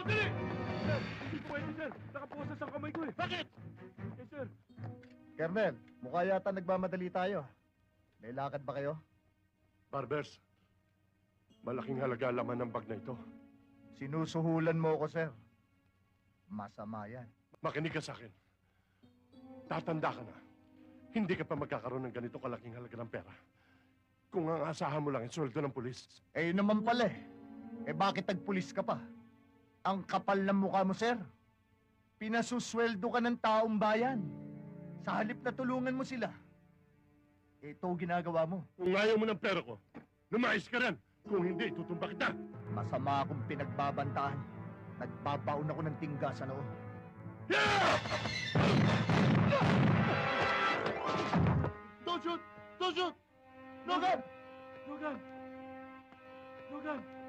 dali! Sir, hindi po pwede, sir. Nakaposas ang kamay ko eh. Bakit? Yes, sir. Colonel, mukha yata nagmamadali tayo. May lakad ba kayo? Barbers, malaking halaga laman ng bag na ito. Sinusuhulan mo ko, sir. Masama yan. Makinig ka sa akin. Tatanda ka na. Hindi ka pa magkakaroon ng ganito kalaking halaga ng pera. Kung ang asahan mo lang ang sweldo ng pulis. Eh, yun naman pala eh. Eh, bakit nagpulis ka pa? Ang kapal ng mukha mo, sir. Pinasusweldo ka ng taong bayan. Sa halip na tulungan mo sila. Ito ginagawa mo. Kung ayaw mo ng pera ko, lumayas ka rin. Kung hindi, tutumba kita. Masama akong pinagbabantaan. Nagbabaon ako ng tingga sa noon. Yeah! Don't shoot! Don't shoot! No gun! No gun! No gun!